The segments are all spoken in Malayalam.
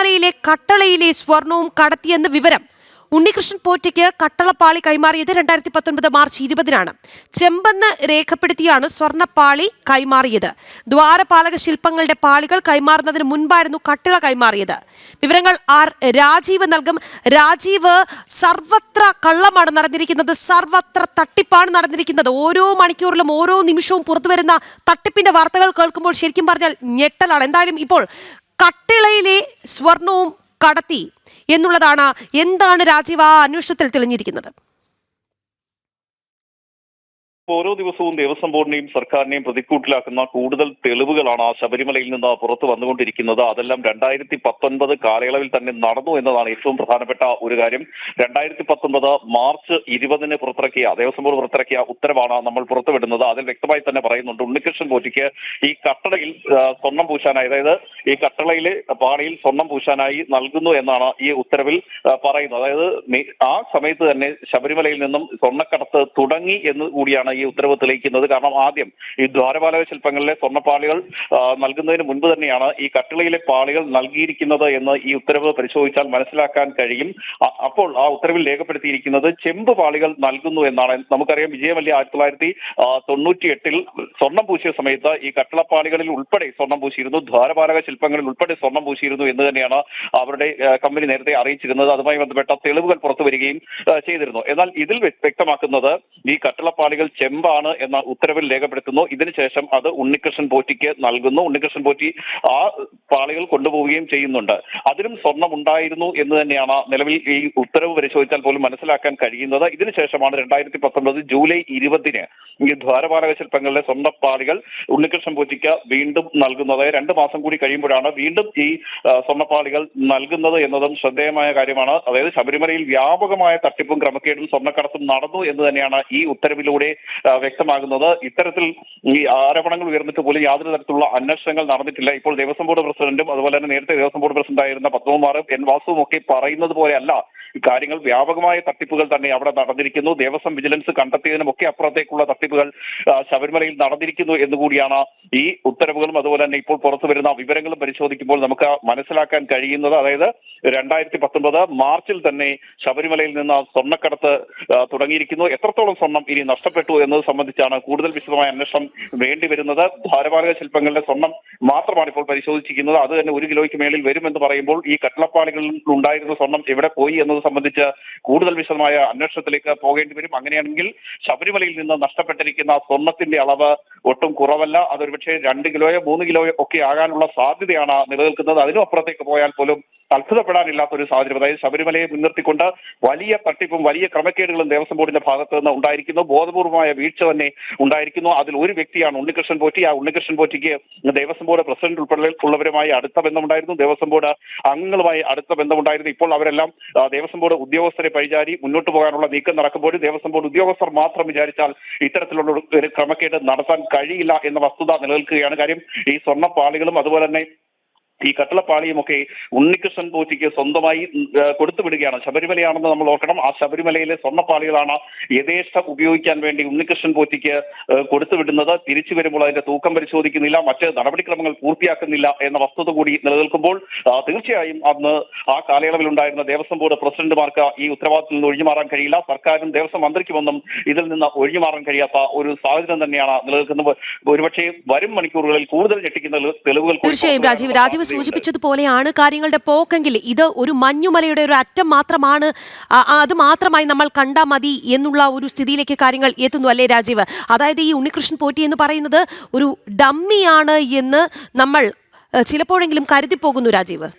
ശബരിമലയിലെ കട്ടളയിലെ സ്വർണവും കടത്തിയെന്ന വിവരം ഉണ്ണികൃഷ്ണൻ പോറ്റിക്ക് കട്ടളപ്പാളി കൈമാറിയത് 2019 മാർച്ച് 20-നാണ്. ചെമ്പെന്ന് രേഖപ്പെടുത്തിയാണ് സ്വർണ്ണപ്പാളി കൈമാറിയത്. ദ്വാരപാലക ശില്പങ്ങളുടെ പാളികൾ കൈമാറുന്നതിന് മുൻപായിരുന്നു കട്ടള കൈമാറിയത്. വിവരങ്ങൾ രാജീവ് നൽകും. രാജീവ്, സർവത്ര കള്ളമാണ് നടന്നിരിക്കുന്നത്, സർവത്ര തട്ടിപ്പാണ് നടന്നിരിക്കുന്നത്. ഓരോ മണിക്കൂറിലും ഓരോ നിമിഷവും പുറത്തുവരുന്ന തട്ടിപ്പിന്റെ വാർത്തകൾ കേൾക്കുമ്പോൾ ശരിക്കും പറഞ്ഞാൽ ഞെട്ടലാണ്. എന്തായാലും ഇപ്പോൾ കട്ടിളയിലെ സ്വർണവും കടത്തി എന്നുള്ളതാണ്. എന്താണ് രാജീവ് ആ അന്വേഷണത്തിൽ തെളിഞ്ഞിരിക്കുന്നത്? ഓരോ ദിവസവും ദേവസ്വം ബോർഡിനെയും സർക്കാരിനെയും പ്രതിക്കൂട്ടിലാക്കുന്ന കൂടുതൽ തെളിവുകളാണ് ശബരിമലയിൽ നിന്ന് പുറത്തു വന്നുകൊണ്ടിരിക്കുന്നത്. അതെല്ലാം 2019 കാലയളവിൽ തന്നെ നടന്നു എന്നതാണ് ഏറ്റവും പ്രധാനപ്പെട്ട ഒരു കാര്യം. 2019 മാർച്ച് 20-ന് പുറത്തിറക്കിയ ദേവസ്വം ബോർഡ് പുറത്തിറക്കിയ ഉത്തരവാണ് നമ്മൾ പുറത്തുവിടുന്നത്. അതിൽ വ്യക്തമായി തന്നെ പറയുന്നുണ്ട്, ഉണ്ണികൃഷ്ണൻ പോറ്റിക്ക് ഈ കട്ടളയിൽ സ്വർണം പൂശാനായി, അതായത് ഈ കട്ടളയിലെ പാളിയിൽ സ്വർണം പൂശാനായി നൽകുന്നു എന്നാണ് ഈ ഉത്തരവിൽ പറയുന്നത്. അതായത് ആ സമയത്ത് തന്നെ ശബരിമലയിൽ നിന്നും സ്വർണ്ണക്കടത്ത് തുടങ്ങി എന്ന് കൂടിയാണ് ഈ ഉത്തരവ് തെളിയിക്കുന്നത്. കാരണം ആദ്യം ഈ ദ്വാരപാലക ശില്പങ്ങളിലെ സ്വർണ്ണപ്പാളികൾ നൽകുന്നതിന് മുൻപ് തന്നെയാണ് ഈ കട്ടിളയിലെ പാളികൾ നൽകിയിരിക്കുന്നത് എന്ന് ഈ ഉത്തരവ് പരിശോധിച്ചാൽ മനസ്സിലാക്കാൻ കഴിയും. അപ്പോൾ ആ ഉത്തരവിൽ രേഖപ്പെടുത്തിയിരിക്കുന്നത് ചെമ്പ് പാളികൾ നൽകുന്നു എന്നാണ്. നമുക്കറിയാം, വിജയമല്യ 1998-ൽ സ്വർണം പൂശിയ സമയത്ത് ഈ കട്ടിളപ്പാളികളിൽ ഉൾപ്പെടെ സ്വർണം പൂശിയിരുന്നു, ദ്വാരപാലക ശില്പങ്ങളിൽ ഉൾപ്പെടെ സ്വർണം പൂശിയിരുന്നു എന്ന് തന്നെയാണ് അവരുടെ കമ്പനി നേരത്തെ അറിയിച്ചിരുന്നത്. അതുമായി ബന്ധപ്പെട്ട തെളിവുകൾ പുറത്തു വരികയും ചെയ്തിരുന്നു. എന്നാൽ ഇതിൽ വ്യക്തമാക്കുന്നത് ഈ കട്ടിളപ്പാളികൾ ചെമ്പാണ് എന്ന ഉത്തരവിൽ രേഖപ്പെടുത്തുന്നു. ഇതിനുശേഷം അത് ഉണ്ണികൃഷ്ണൻ പോറ്റിക്ക് നൽകുന്നു. ഉണ്ണികൃഷ്ണൻ പോറ്റി ആ പാളികൾ കൊണ്ടുപോവുകയും ചെയ്യുന്നുണ്ട്. അതിലും സ്വർണം ഉണ്ടായിരുന്നു എന്ന് തന്നെയാണ് നിലവിൽ ഈ ഉത്തരവ് പരിശോധിച്ചാൽ പോലും മനസ്സിലാക്കാൻ കഴിയുന്നത്. ഇതിനുശേഷമാണ് 2019 ജൂലൈ 20-ന് ഈ ദ്വാരപാലക ശില്പങ്ങളിലെ സ്വർണ്ണപ്പാളികൾ ഉണ്ണികൃഷ്ണൻ പോറ്റിക്ക് വീണ്ടും നൽകുന്നത്. 2 മാസം കൂടി കഴിയുമ്പോഴാണ് വീണ്ടും ഈ സ്വർണ്ണപ്പാളികൾ നൽകുന്നത് എന്നതും ശ്രദ്ധേയമായ കാര്യമാണ്. അതായത് ശബരിമലയിൽ വ്യാപകമായ തട്ടിപ്പും ക്രമക്കേടും സ്വർണ്ണക്കടത്തും നടന്നു എന്ന് തന്നെയാണ് ഈ ഉത്തരവിലൂടെ വ്യക്തമാകുന്നത്. ഇത്തരത്തിൽ ഈ ആരോപണങ്ങൾ ഉയർന്നിട്ട് പോലും യാതൊരു തരത്തിലുള്ള അന്വേഷണങ്ങൾ നടന്നിട്ടില്ല. ഇപ്പോൾ ദേവസ്വം ബോർഡ് പ്രസിഡന്റും അതുപോലെ തന്നെ നേരത്തെ ദേവസ്വം ബോർഡ് പ്രസിഡന്റായിരുന്ന പത്മകുമാറും എൻ വാസുവും ഒക്കെ പറയുന്നത് പോലെയല്ല കാര്യങ്ങൾ. വ്യാപകമായ തട്ടിപ്പുകൾ തന്നെ അവിടെ നടന്നിരിക്കുന്നു. ദേവസ്വം വിജിലൻസ് കണ്ടെത്തിയതിനും ഒക്കെ അപ്പുറത്തേക്കുള്ള തട്ടിപ്പുകൾ ശബരിമലയിൽ നടന്നിരിക്കുന്നു എന്നുകൂടിയാണ് ഈ ഉത്തരവുകളും അതുപോലെ തന്നെ ഇപ്പോൾ പുറത്തു വരുന്ന വിവരങ്ങളും പരിശോധിക്കുമ്പോൾ നമുക്ക് മനസ്സിലാക്കാൻ കഴിയുന്നത്. അതായത് 2019 മാർച്ചിൽ തന്നെ ശബരിമലയിൽ നിന്ന് സ്വർണ്ണക്കടത്ത് തുടങ്ങിയിരിക്കുന്നു. എത്രത്തോളം സ്വർണം ഇനി നഷ്ടപ്പെട്ടു എന്നത് സംബന്ധിച്ചാണ് കൂടുതൽ വിശദമായ അന്വേഷണം വേണ്ടിവരുന്നത്. ദ്വാരപാലക ശില്പങ്ങളിലെ സ്വർണം മാത്രമാണ് ഇപ്പോൾ പരിശോധിച്ചിരിക്കുന്നത്. അത് തന്നെ 1 കിലോയ്ക്ക് മേളിൽ വരുമെന്ന് പറയുമ്പോൾ ഈ കട്ടിളപ്പാളികളിൽ ഉണ്ടായിരുന്ന സ്വർണം എവിടെ പോയി എന്നത് സംബന്ധിച്ച് കൂടുതൽ വിശദമായ അന്വേഷണത്തിലേക്ക് പോകേണ്ടി വരും. അങ്ങനെയാണെങ്കിൽ ശബരിമലയിൽ നിന്ന് നഷ്ടപ്പെട്ടിരിക്കുന്ന സ്വർണത്തിന്റെ അളവ് ഒട്ടും കുറവല്ല. അതൊരുപക്ഷെ 2 കിലോയോ 3 കിലോയോ ഒക്കെ ആകാനുള്ള സാധ്യതയാണ് നിലനിൽക്കുന്നത്. അതിനും അപ്പുറത്തേക്ക് പോയാൽ പോലും അത്ഭുതപ്പെടാനില്ലാത്തൊരു സാഹചര്യം. അതായത് ശബരിമലയെ മുൻനിർത്തിക്കൊണ്ട് വലിയ തട്ടിപ്പും വലിയ ക്രമക്കേടുകളും ദേവസ്വം ബോർഡിന്റെ ഭാഗത്ത് നിന്ന് ഉണ്ടായിരിക്കുന്നു. ബോധപൂർവമായ വീഴ്ച തന്നെ ഉണ്ടായിരിക്കുന്നു. അതിൽ ഒരു വ്യക്തിയാണ് ഉണ്ണികൃഷ്ണൻ പോറ്റി. ആ ഉണ്ണികൃഷ്ണൻ പോറ്റിക്ക് ദേവസ്വം ബോർഡ് പ്രസിഡന്റ് ഉൾപ്പെടെയുള്ളവരുമായി അടുത്ത ബന്ധമുണ്ടായിരുന്നു. ദേവസ്വം ബോർഡ് അംഗങ്ങളുമായി അടുത്ത ബന്ധമുണ്ടായിരുന്നു. ഇപ്പോൾ അവരെല്ലാം ദേവസ്വം ബോർഡ് ഉദ്യോഗസ്ഥരെ പഴിചാരി മുന്നോട്ട് പോകാനുള്ള നീക്കം നടക്കുമ്പോഴും ദേവസ്വം ബോർഡ് ഉദ്യോഗസ്ഥർ മാത്രം വിചാരിച്ചാൽ ഇത്തരത്തിലുള്ള ഒരു ക്രമക്കേട് നടത്താൻ കഴിയില്ല എന്ന വസ്തുത നിലനിൽക്കുകയാണ്. കാര്യം ഈ സ്വർണ്ണപ്പാളികളും അതുപോലെ തന്നെ ഈ കട്ടിളപ്പാളിയുമൊക്കെ ഉണ്ണികൃഷ്ണൻ പോറ്റിക്ക് സ്വന്തമായി കൊടുത്തുവിടുകയാണ്. ശബരിമലയാണെന്ന് നമ്മൾ ഓർക്കണം. ആ ശബരിമലയിലെ സ്വർണ്ണപ്പാളികളാണ് യഥേഷ്ടം ഉപയോഗിക്കാൻ വേണ്ടി ഉണ്ണികൃഷ്ണൻ പോറ്റിക്ക് കൊടുത്തുവിടുന്നത്. തിരിച്ചു വരുമ്പോൾ അതിന്റെ തൂക്കം പരിശോധിക്കുന്നില്ല, മറ്റ് നടപടിക്രമങ്ങൾ പൂർത്തിയാക്കുന്നില്ല എന്ന വസ്തുത കൂടി നിലനിൽക്കുമ്പോൾ തീർച്ചയായും അന്ന് ആ കാലയളവിൽ ഉണ്ടായിരുന്ന ദേവസ്വം ബോർഡ് പ്രസിഡന്റുമാർക്ക് ഈ ഉത്തരവാദിത്തത്തിൽ നിന്ന് ഒഴിഞ്ഞുമാറാൻ കഴിയില്ല. സർക്കാരും ദേവസ്വം മന്ത്രിക്കുമൊന്നും ഇതിൽ നിന്ന് ഒഴിഞ്ഞുമാറാൻ കഴിയാത്ത ഒരു സാഹചര്യം തന്നെയാണ് നിലനിൽക്കുന്നത്. ഒരുപക്ഷെ വരും മണിക്കൂറുകളിൽ കൂടുതൽ ഞെട്ടിക്കുന്ന തെളിവുകൾ തീർച്ചയായും രാജീവ് സൂചിപ്പിച്ചതുപോലെയാണ് കാര്യങ്ങളുടെ പോക്കെങ്കിൽ ഇത് ഒരു മഞ്ഞുമലയുടെ ഒരു അറ്റം മാത്രമാണ്, അത് മാത്രമായി നമ്മൾ കണ്ടാൽ മതി എന്നുള്ള ഒരു സ്ഥിതിയിലേക്ക് കാര്യങ്ങൾ എത്തുന്നു അല്ലേ രാജീവ്? അതായത് ഈ ഉണ്ണികൃഷ്ണൻ പോറ്റി എന്ന് പറയുന്നത് ഒരു ഡമ്മിയാണ് എന്ന് നമ്മൾ ചിലപ്പോഴെങ്കിലും കരുതിപ്പോകുന്നു രാജീവ്.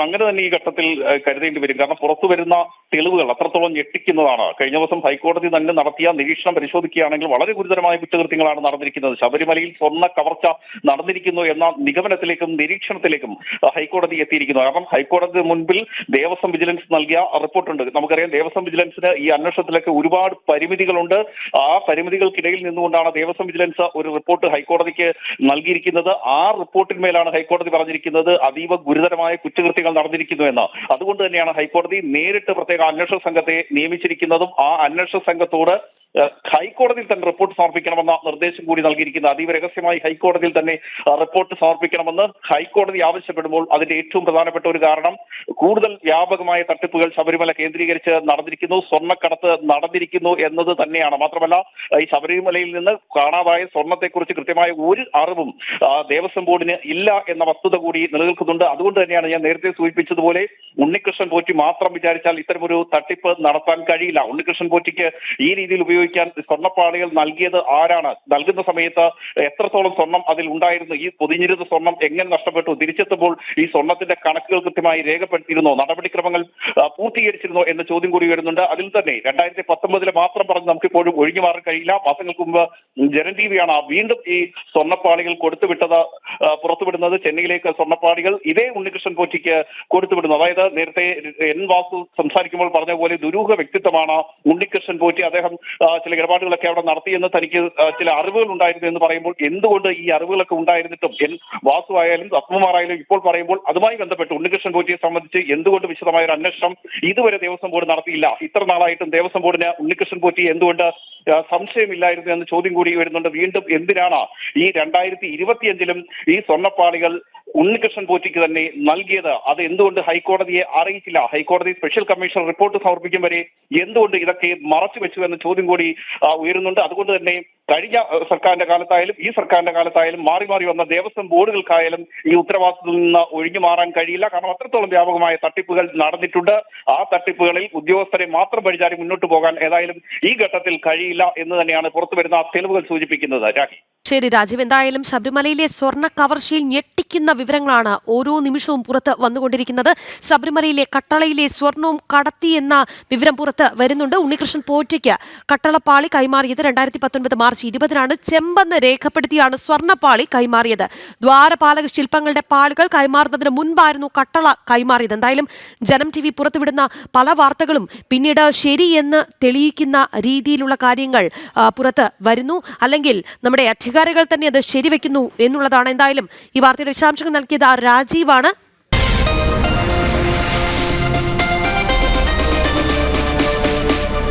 അങ്ങനെ തന്നെ ഈ ഘട്ടത്തിൽ കരുതേണ്ടി വരും. കാരണം പുറത്തു വരുന്ന തെളിവുകൾ അത്രത്തോളം ഞെട്ടിക്കുന്നതാണ്. കഴിഞ്ഞ ദിവസം ഹൈക്കോടതി തന്നെ നടത്തിയ നിരീക്ഷണം പരിശോധിക്കുകയാണെങ്കിൽ വളരെ ഗുരുതരമായ കുറ്റകൃത്യങ്ങളാണ് നടന്നിരിക്കുന്നത്. ശബരിമലയിൽ സ്വർണ്ണ കവർച്ച നടന്നിരിക്കുന്നു എന്ന നിഗമനത്തിലേക്കും നിരീക്ഷണത്തിലേക്കും ഹൈക്കോടതി എത്തിയിരിക്കുന്നു. കാരണം ഹൈക്കോടതി മുൻപിൽ ദേവസ്വം വിജിലൻസ് നൽകിയ റിപ്പോർട്ടുണ്ട്. നമുക്കറിയാം, ദേവസ്വം വിജിലൻസിന് ഈ അന്വേഷണത്തിലൊക്കെ ഒരുപാട് പരിമിതികളുണ്ട്. ആ പരിമിതികൾക്കിടയിൽ നിന്നുകൊണ്ടാണ് ദേവസ്വം വിജിലൻസ് ഒരു റിപ്പോർട്ട് ഹൈക്കോടതിക്ക് നൽകിയിരിക്കുന്നത്. ആ റിപ്പോർട്ടിന്മേലാണ് ഹൈക്കോടതി പറഞ്ഞിരിക്കുന്നത് അതീവ ഗുരുതരമായ കുറ്റകൃത്യങ്ങൾ നടന്നിരിക്കുന്നു എന്ന്. അതുകൊണ്ട് തന്നെയാണ് ഹൈക്കോടതി നേരിട്ട് പ്രത്യേക അന്വേഷണ സംഘത്തെ നിയമിച്ചിരിക്കുന്നതും ആ അന്വേഷണ സംഘത്തോട് ഹൈക്കോടതിയിൽ തന്നെ റിപ്പോർട്ട് സമർപ്പിക്കണമെന്ന നിർദ്ദേശം കൂടി നൽകിയിരിക്കുന്നത്. അതീവ രഹസ്യമായി ഹൈക്കോടതിയിൽ തന്നെ റിപ്പോർട്ട് സമർപ്പിക്കണമെന്ന് ഹൈക്കോടതി ആവശ്യപ്പെടുമ്പോൾ അതിന്റെ ഏറ്റവും പ്രധാനപ്പെട്ട ഒരു കാരണം കൂടുതൽ വ്യാപകമായ തട്ടിപ്പുകൾ ശബരിമല കേന്ദ്രീകരിച്ച് നടന്നിരിക്കുന്നു, സ്വർണ്ണക്കടത്ത് നടന്നിരിക്കുന്നു എന്നത് തന്നെയാണ്. മാത്രമല്ല ഈ ശബരിമലയിൽ നിന്ന് കാണാതായ സ്വർണത്തെക്കുറിച്ച് കൃത്യമായ ഒരു അറിവും ദേവസ്വം ബോർഡിന് ഇല്ല എന്ന വസ്തുത കൂടി നിലനിൽക്കുന്നുണ്ട്. അതുകൊണ്ട് തന്നെയാണ് ഞാൻ നേരത്തെ സൂചിപ്പിച്ചതുപോലെ ഉണ്ണികൃഷ്ണൻ പോറ്റി മാത്രം വിചാരിച്ചാൽ ഇത്തരമൊരു തട്ടിപ്പ് നടത്താൻ കഴിയില്ല. ഉണ്ണികൃഷ്ണൻ പോറ്റിക്ക് ഈ രീതിയിൽ ഉപയോഗിക്കാൻ സ്വർണ്ണപ്പാളികൾ നൽകിയത് ആരാണ്? നൽകുന്ന സമയത്ത് എത്രത്തോളം സ്വർണം അതിൽ ഉണ്ടായിരുന്നു? ഈ പൊതിഞ്ഞിരുന്ന സ്വർണം എങ്ങനെ നഷ്ടപ്പെട്ടു? തിരിച്ചെത്തുമ്പോൾ ഈ സ്വർണത്തിന്റെ കണക്കുകൾ കൃത്യമായി രേഖപ്പെടുത്തിയിരുന്നോ? നടപടിക്രമങ്ങൾ പൂർത്തീകരിച്ചിരുന്നോ എന്ന ചോദ്യം കൂടി വരുന്നുണ്ട്. അതിൽ തന്നെ 2019 മാത്രം പറഞ്ഞ് നമുക്കിപ്പോഴും ഒഴിഞ്ഞു മാറാൻ കഴിയില്ല. മാസങ്ങൾക്ക് മുമ്പ് ജനൻ ടിവിയാണ് വീണ്ടും ഈ സ്വർണ്ണപ്പാളികൾ പുറത്തുവിടുന്നത്. ചെന്നൈയിലേക്ക് സ്വർണ്ണപ്പാളികൾ ഇതേ ഉണ്ണികൃഷ്ണൻ പോറ്റിക്ക് കൊടുത്തുവിടുന്നു. അതായത് നേരത്തെ എൻ വാസു സംസാരിക്കുമ്പോൾ പറഞ്ഞ പോലെ ദുരൂഹ വ്യക്തിത്വമാണ് ഉണ്ണികൃഷ്ണൻ പോറ്റി. അദ്ദേഹം ചില ഇടപാടുകളൊക്കെ അവിടെ നടത്തിയെന്ന് തനിക്ക് ചില അറിവുകൾ ഉണ്ടായിരുന്നു എന്ന് പറയുമ്പോൾ എന്തുകൊണ്ട് ഈ അറിവുകളൊക്കെ ഉണ്ടായിരുന്നിട്ടും എൻ വാസു ആയാലും പത്മകുമാറായാലും ഇപ്പോൾ പറയുമ്പോൾ അതുമായി ബന്ധപ്പെട്ട് ഉണ്ണികൃഷ്ണൻ പോറ്റിയെ സംബന്ധിച്ച് എന്തുകൊണ്ട് വിശദമായ ഒരു അന്വേഷണം ഇതുവരെ ദേവസ്വം ബോർഡ് നടത്തിയില്ല? ഇത്ര നാളായിട്ടും ദേവസ്വം ബോർഡിന് ഉണ്ണികൃഷ്ണൻ പോറ്റി എന്തുകൊണ്ട് സംശയമില്ലായിരുന്നു എന്ന ചോദ്യം കൂടി വരുന്നുണ്ട്. വീണ്ടും എന്തിനാണ് ഈ 2025 ഈ സ്വർണ്ണപ്പാളികൾ ഉണ്ണികൃഷ്ണൻ പോറ്റിക്ക് തന്നെ നൽകിയത്? അത് എന്തുകൊണ്ട് ഹൈക്കോടതിയെ അറിയിച്ചില്ല? ഹൈക്കോടതി സ്പെഷ്യൽ കമ്മീഷണർ റിപ്പോർട്ട് സമർപ്പിക്കും വരെ എന്തുകൊണ്ട് ഇതൊക്കെ മറച്ചു വെച്ചു എന്ന ചോദ്യം കൂടി ഉയരുന്നുണ്ട്. അതുകൊണ്ട് തന്നെ കഴിഞ്ഞ സർക്കാരിന്റെ കാലത്തായാലും ഈ സർക്കാരിന്റെ കാലത്തായാലും മാറി മാറി വന്ന ദേവസ്വം ബോർഡുകൾക്കായാലും ഈ ഉത്തരവാദിത്തത്തിൽ നിന്ന് ഒഴിഞ്ഞു മാറാൻ കഴിയില്ല. കാരണം അത്രത്തോളം വ്യാപകമായ തട്ടിപ്പുകൾ നടന്നിട്ടുണ്ട്. ആ തട്ടിപ്പുകളിൽ ഉദ്യോഗസ്ഥരെ മാത്രം വഴിചാരി മുന്നോട്ട് പോകാൻ ഏതായാലും ഈ ഘട്ടത്തിൽ കഴിയില്ല എന്ന് തന്നെയാണ് പുറത്തുവരുന്ന തെളിവുകൾ സൂചിപ്പിക്കുന്നത്. രാഖി, ശരി രാജീവ്, എന്തായാലും ശബരിമലയിലെ സ്വർണ്ണ കവർച്ചയിൽ ഞെട്ടിക്കുന്ന വിവരങ്ങളാണ് ഓരോ നിമിഷവും പുറത്ത് വന്നുകൊണ്ടിരിക്കുന്നത്. ശബരിമലയിലെ കട്ടളയിലെ സ്വർണവും കടത്തി എന്ന വിവരം പുറത്ത് വരുന്നുണ്ട്. ഉണ്ണികൃഷ്ണൻ പോറ്റിക്ക് കട്ടളപ്പാളി കൈമാറിയത് 2019 മാർച്ച് 20 ചെമ്പെന്ന് രേഖപ്പെടുത്തിയാണ് സ്വർണ്ണപ്പാളി കൈമാറിയത്. ദ്വാരപാലക ശില്പങ്ങളുടെ പാളികൾ കൈമാറുന്നതിന് മുൻപായിരുന്നു കട്ടള കൈമാറിയത്. എന്തായാലും ജനം TV പുറത്തുവിടുന്ന പല വാർത്തകളും പിന്നീട് ശരിയെന്ന് തെളിയിക്കുന്ന രീതിയിലുള്ള കാര്യങ്ങൾ പുറത്ത് വരുന്നു, അല്ലെങ്കിൽ നമ്മുടെ അധികാരികൾ തന്നെ അത് ശരിവെക്കുന്നു എന്നുള്ളതാണ്. എന്തായാലും ഈ വാർത്തയുടെ വിശദാംശങ്ങൾ നൽകിയത് രാജീവാണ്.